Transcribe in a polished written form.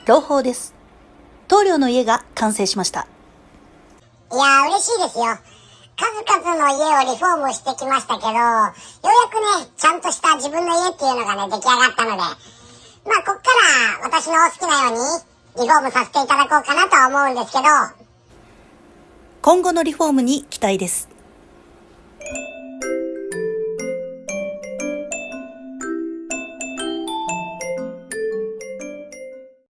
朗報です。棟梁の家が完成しました。いやー嬉しいですよ。数々の家をリフォームしてきましたけど、ようやくね、ちゃんとした自分の家っていうのがね、出来上がったので、こっから私の好きなようにリフォームさせていただこうかなとは思うんですけど、今後のリフォームに期待です。